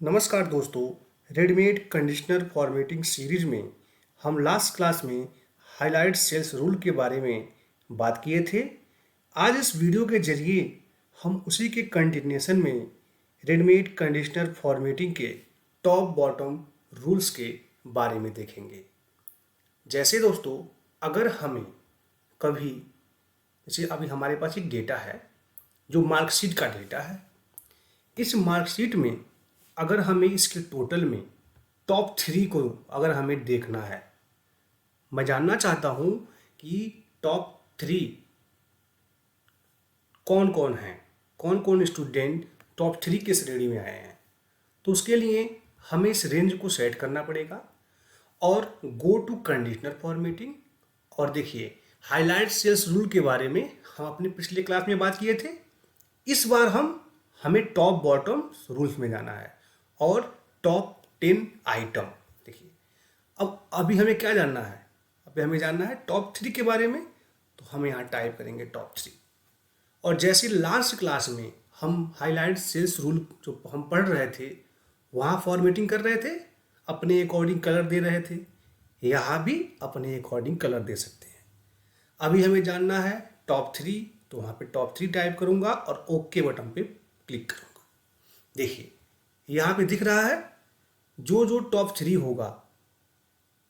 नमस्कार दोस्तों। Readymade conditioner formatting series में हम लास्ट क्लास में हाइलाइट सेल्स रूल के बारे में बात किए थे। आज इस वीडियो के जरिए हम उसी के कंटिन्यूएशन में रेडीमेड कंडीशनर फॉर्मेटिंग के टॉप बॉटम रूल्स के बारे में देखेंगे। जैसे दोस्तों, अगर हमें कभी जैसे अभी हमारे पास एक डेटा है जो मार्कशीट का डेटा है। इस मार्कशीट में अगर हमें इसके टोटल में टॉप 3 को अगर हमें देखना है, मैं जानना चाहता हूँ कि टॉप 3 कौन कौन हैं, कौन कौन स्टूडेंट टॉप 3 के श्रेणी में आए हैं। तो उसके लिए हमें इस रेंज को सेट करना पड़ेगा और गो टू कंडीशनर फॉर्मेटिंग। और देखिए, हाईलाइट सेल्स रूल के बारे में हम अपने पिछले क्लास में बात किए थे। इस बार हमें टॉप बॉटम रूल्स में जाना है और टॉप 10 आइटम। देखिए, अब अभी हमें क्या जानना है, अभी हमें जानना है टॉप 3 के बारे में। तो हम यहाँ टाइप करेंगे टॉप 3। और जैसे लास्ट क्लास में हम हाईलाइट सेल्स रूल जो हम पढ़ रहे थे, वहाँ फॉर्मेटिंग कर रहे थे, अपने अकॉर्डिंग कलर दे रहे थे। यहाँ भी अपने अकॉर्डिंग कलर दे सकते हैं। अभी हमें जानना है टॉप 3, तो वहाँ पे टॉप 3 टाइप करूँगा और ओके बटन पे क्लिक करूँगा। देखिए, यहाँ पे दिख रहा है जो जो टॉप 3 होगा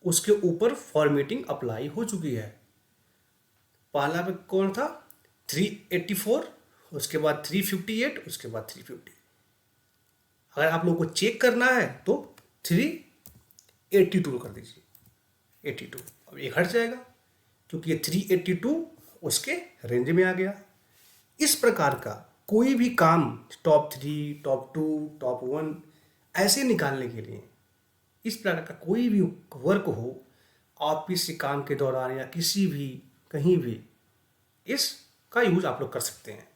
उसके ऊपर फॉर्मेटिंग अप्लाई हो चुकी है। पहला पे कौन था, 384, उसके बाद 358, उसके बाद 350। अगर आप लोगों को चेक करना है तो 382 कर दीजिए। 82 अब ये हट जाएगा क्योंकि ये 382 उसके रेंज में आ गया। इस प्रकार का कोई भी काम टॉप 3, टॉप 2, टॉप 1 ऐसे निकालने के लिए, इस प्रकार का कोई भी वर्क हो ऑफिस के काम के दौरान या किसी भी कहीं भी, इसका यूज आप लोग कर सकते हैं।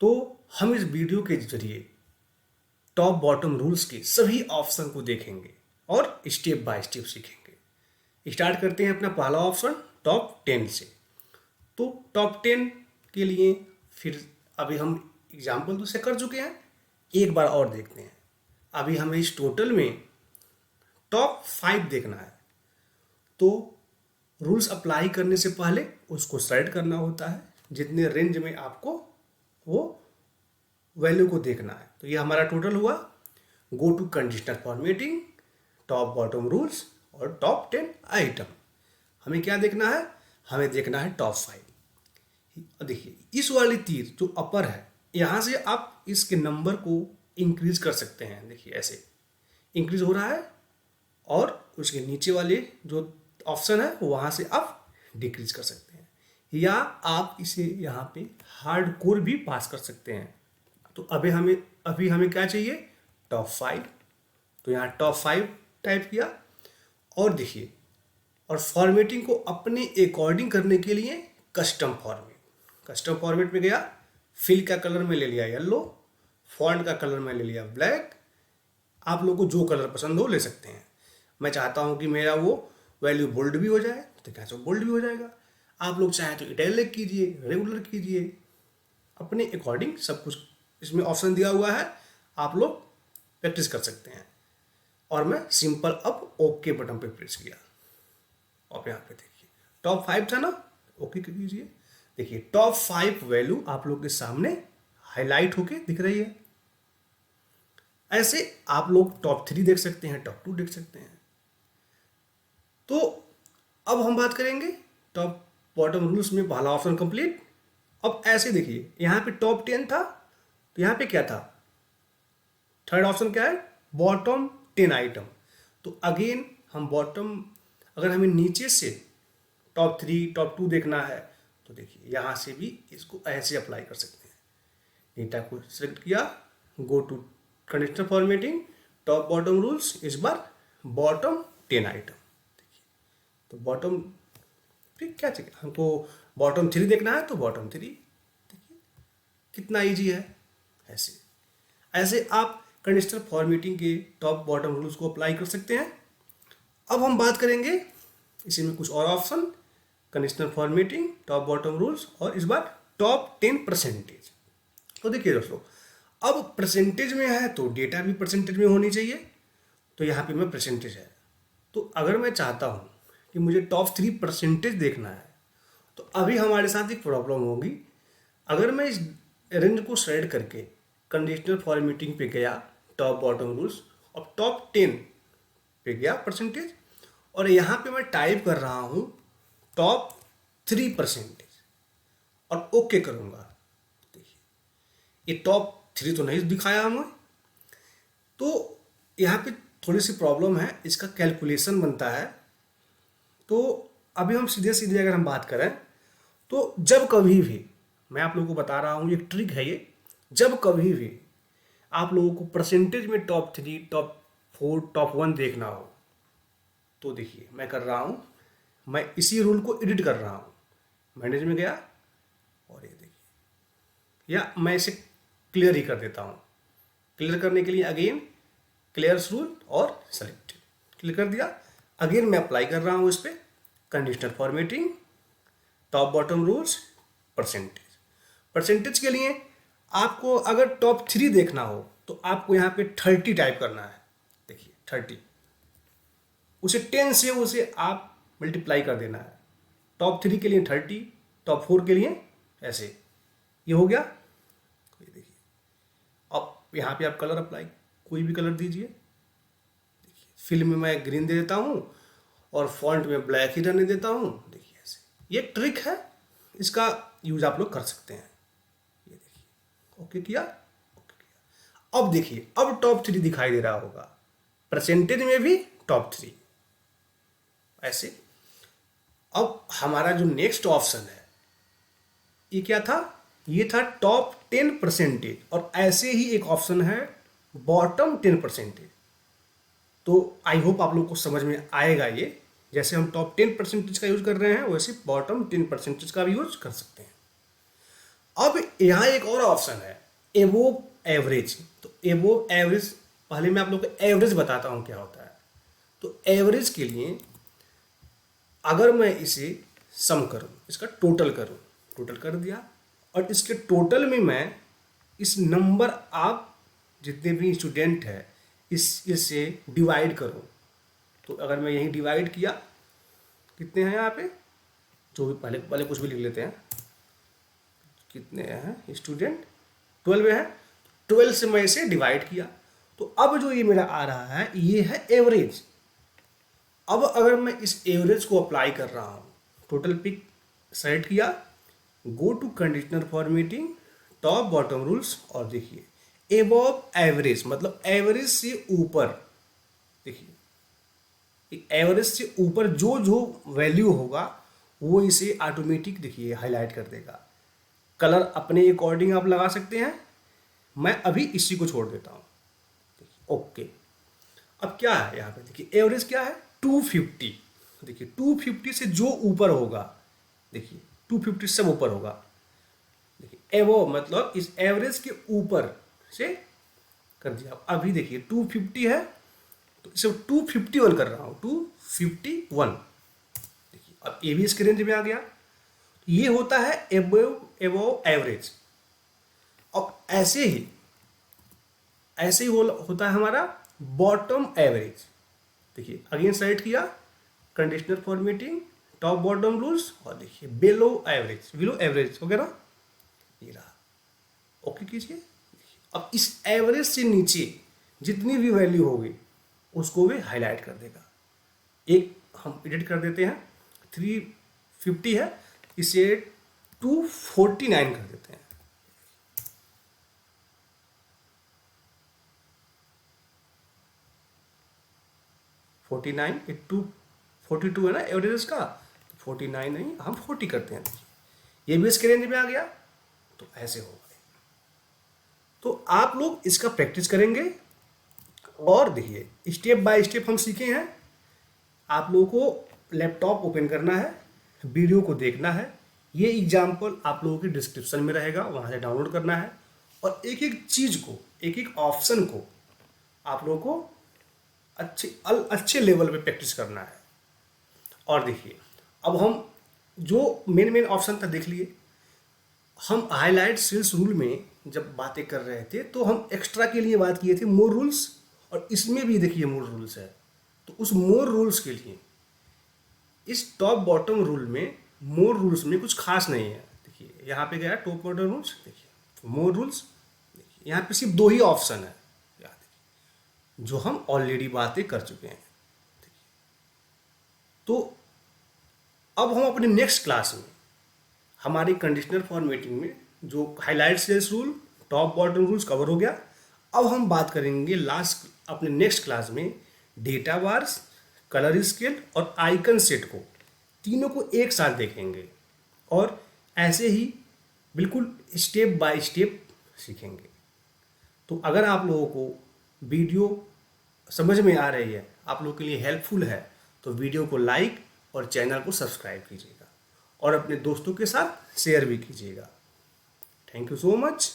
तो हम इस वीडियो के जरिए टॉप बॉटम रूल्स के सभी ऑप्शन को देखेंगे और स्टेप बाय स्टेप सीखेंगे। स्टार्ट करते हैं अपना पहला ऑप्शन टॉप 10 से। तो टॉप 10 के लिए फिर अभी हम एग्जाम्पल तो से कर चुके हैं, एक बार और देखते हैं। अभी हमें इस टोटल में टॉप 5 देखना है। तो रूल्स अप्लाई करने से पहले उसको सेलेक्ट करना होता है, जितने रेंज में आपको वो वैल्यू को देखना है। तो ये हमारा टोटल हुआ go to conditional formatting, top bottom rules और टॉप 10 आइटम। हमें क्या देखना है, हमें देखना है टॉप 5। देखिए, इस वाली तीर जो अपर है, यहाँ से आप इसके नंबर को इंक्रीज कर सकते हैं। देखिए, ऐसे इंक्रीज हो रहा है और उसके नीचे वाले जो ऑप्शन है वहाँ से आप डिक्रीज कर सकते हैं, या आप इसे यहाँ पे हार्ड कोर भी पास कर सकते हैं। तो अभी हमें क्या चाहिए, टॉप 5। तो यहाँ टॉप 5 टाइप किया और देखिए, और फॉर्मेटिंग को अपने अकॉर्डिंग करने के लिए कस्टम फॉर्मेट में गया, फिल का कलर में ले लिया येलो, फॉन्ट का कलर में ले लिया ब्लैक। आप लोगों को जो कलर पसंद हो ले सकते हैं। मैं चाहता हूँ कि मेरा वो वैल्यू बोल्ड भी हो जाए, तो क्या सो बोल्ड भी हो जाएगा। आप लोग चाहें तो इटैलिक कीजिए, रेगुलर कीजिए, अपने अकॉर्डिंग सब कुछ इसमें ऑप्शन दिया हुआ है, आप लोग प्रैक्टिस कर सकते हैं। और मैं सिंपल अब ओके बटन पे प्रेस किया और यहाँ पे देखिए टॉप 5 था ना, ओके कीजिए। देखिए, टॉप 5 वैल्यू आप लोग के सामने हाईलाइट होके दिख रही है। ऐसे आप लोग टॉप 3 देख सकते हैं, टॉप 2 देख सकते हैं। तो अब हम बात करेंगे टॉप बॉटम रूल्स में पहला ऑप्शन कंप्लीट। अब ऐसे देखिए, यहाँ पे टॉप 10 था, तो यहाँ पे क्या था, थर्ड ऑप्शन क्या है, बॉटम 10 आइटम। तो अगेन हम बॉटम, अगर हमें नीचे से टॉप 3, टॉप 2 देखना है, तो देखिए यहाँ से भी इसको ऐसे अप्लाई कर सकते हैं। डेटा को सिलेक्ट किया, go to conditional formatting, top bottom rules, इस बार बॉटम 10 आइटम। देखिए, तो बॉटम फिर क्या चाहिए हमको, बॉटम 3 देखना है तो बॉटम 3। देखिए कितना ईजी है। ऐसे आप कंडीशनर फॉर्मेटिंग के टॉप बॉटम रूल्स को अप्लाई कर सकते हैं। अब हम बात करेंगे इसी में कुछ और option, conditioner formatting, top bottom rules और इस बार टॉप 10%। तो देखिए दोस्तों, अब परसेंटेज में है तो डेटा भी परसेंटेज में होनी चाहिए, तो यहाँ पे मैं परसेंटेज है। तो अगर मैं चाहता हूँ कि मुझे टॉप 3 परसेंटेज देखना है, तो अभी हमारे साथ एक प्रॉब्लम होगी। अगर मैं इस रेंज को सेलेक्ट करके कंडीशनल फॉर्मेटिंग पे गया, टॉप बॉटम रूल्स, और टॉप 10 पे गया परसेंटेज, और यहाँ पे मैं टाइप कर रहा हूँ टॉप 3 परसेंटेज और ओके करूँगा। देखिए ये टॉप 3 तो नहीं दिखाया हमें, तो यहाँ पे थोड़ी सी प्रॉब्लम है, इसका कैलकुलेशन बनता है। तो अभी हम सीधे सीधे अगर हम बात करें, तो जब कभी भी, मैं आप लोगों को बता रहा हूँ, एक ट्रिक है ये, जब कभी भी आप लोगों को परसेंटेज में टॉप 3, टॉप 4, टॉप 1 देखना हो, तो देखिए मैं कर रहा हूँ, मैं इसी रूल को एडिट कर रहा हूँ। मैनेज में गया और ये देखिए, या मैं इसे क्लियर ही कर देता हूँ। क्लियर करने के लिए अगेन क्लियर्स रूल और सेलेक्ट, क्लियर कर दिया। अगेन मैं अप्लाई कर रहा हूँ इस पर conditional formatting, top bottom rules, percentage. Percentage के लिए आपको अगर टॉप 3 देखना हो तो आपको यहाँ पे 30 टाइप करना है। देखिए 30, उसे 10 से उसे आप मल्टीप्लाई कर देना है। टॉप 3 के लिए 30, टॉप 4 के लिए ऐसे, ये हो गया। ये देखिए, अब यहाँ पे आप कलर अप्लाई, कोई भी कलर दीजिए। देखिए फिल में मैं ग्रीन दे देता हूँ और फॉन्ट में ब्लैक ही रहने देता हूँ। देखिए ऐसे, ये ट्रिक है, इसका यूज आप लोग कर सकते हैं। ये देखिए ओके किया, ओके किया। अब देखिए, अब टॉप 3 दिखाई दे रहा होगा, परसेंटेज में भी टॉप 3 ऐसे। अब हमारा जो नेक्स्ट ऑप्शन है, ये क्या था? ये था टॉप 10 परसेंटेज, और ऐसे ही एक ऑप्शन है बॉटम 10 परसेंटेज। तो आई होप आप लोगों को समझ में आएगा ये। जैसे हम टॉप 10 परसेंटेज का यूज कर रहे हैं, वैसे बॉटम 10 परसेंटेज का भी यूज कर सकते हैं। अब यहाँ एक और ऑप्शन है, एबोव एवरेज। तो एबोव एवरेज, पहले मैं आप लोगों को एवरेज बताता हूँ क्या होता है। तो एवरेज के लिए अगर मैं इसे सम करूँ, इसका टोटल करूँ, टोटल कर दिया, और इसके टोटल में मैं इस नंबर आप जितने भी स्टूडेंट है इससे डिवाइड करूँ, तो अगर मैं यहीं डिवाइड किया, कितने हैं यहाँ पे, जो भी पहले पहले कुछ भी लिख लेते हैं, कितने हैं स्टूडेंट, 12 है। 12 से मैं इसे डिवाइड किया, तो अब जो ये मेरा आ रहा है ये है एवरेज। अब अगर मैं इस एवरेज को अप्लाई कर रहा हूँ, टोटल पिक सेलेक्ट किया, go to conditional formatting, top bottom rules, और देखिए एबव एवरेज, मतलब एवरेज से ऊपर। देखिए एवरेज से ऊपर जो जो वैल्यू होगा वो इसे ऑटोमेटिक देखिए हाईलाइट कर देगा। कलर अपने अकॉर्डिंग आप लगा सकते हैं, मैं अभी इसी को छोड़ देता हूँ। ओके, अब क्या है यहाँ पे, देखिए एवरेज क्या है, 250। देखिए 250 से जो ऊपर होगा, देखिए 250 से ऊपर होगा। देखिए एवो मतलब इस एवरेज के ऊपर से कर दिया। अभी देखिए 250 है, तो इसे 251 कर रहा हूँ, 251। देखिए अब ये भी इसके रेंज में आ गया। ये होता है एबव एवरेज। अब ऐसे ही होता है हमारा बॉटम एवरेज। देखिए अगेन सेलेक्ट किया, conditional formatting, top bottom rules, और देखिए बिलो एवरेज हो गया ना, ये रहा। ओके कीजिए। अब इस एवरेज से नीचे जितनी भी वैल्यू होगी उसको भी हाईलाइट कर देगा। एक हम एडिट कर देते हैं, 350 है, इसे 249 कर देते हैं। फोर्टी नाइन, 42 है ना एवरेज का, 49 नहीं, हम 40 करते हैं। ये भी इसके रेंज में आ गया, तो ऐसे होगा। तो आप लोग इसका प्रैक्टिस करेंगे, और देखिए स्टेप बाय स्टेप हम सीखे हैं। आप लोगों को लैपटॉप ओपन करना है, वीडियो को देखना है, ये एग्जाम्पल आप लोगों के डिस्क्रिप्शन में रहेगा, वहाँ से डाउनलोड करना है, और एक एक चीज़ को, एक एक ऑप्शन को आप लोगों को अच्छे लेवल पे प्रैक्टिस करना है। और देखिए अब हम जो मेन ऑप्शन था देख लिए, हम हाईलाइट सेल्स रूल में जब बातें कर रहे थे तो हम एक्स्ट्रा के लिए बात किए थे मोर रूल्स, और इसमें भी देखिए मोर रूल्स है। तो उस मोर रूल्स के लिए इस टॉप बॉटम रूल में, मोर रूल्स में कुछ खास नहीं है। देखिए यहाँ पे गया टॉप बॉटम रूल्स, देखिए मोर रूल्स, देखिए यहाँ पे सिर्फ दो ही ऑप्शन है, यहाँ देखिए, जो हम ऑलरेडी बातें कर चुके हैं। तो अब हम अपने नेक्स्ट क्लास में हमारी कंडीशनल फॉर्मेटिंग में जो highlight cells rule, top bottom rules cover हो गया। अब हम बात करेंगे लास्ट अपने नेक्स्ट क्लास में डेटा बार्स, कलर स्केल और आइकन सेट को, तीनों को एक साथ देखेंगे और ऐसे ही बिल्कुल स्टेप बाय स्टेप सीखेंगे। तो अगर आप लोगों को वीडियो समझ में आ रही है, आप लोगों के लिए हेल्पफुल है, तो वीडियो को लाइक और चैनल को सब्सक्राइब कीजिएगा और अपने दोस्तों के साथ शेयर भी कीजिएगा। Thank you so much.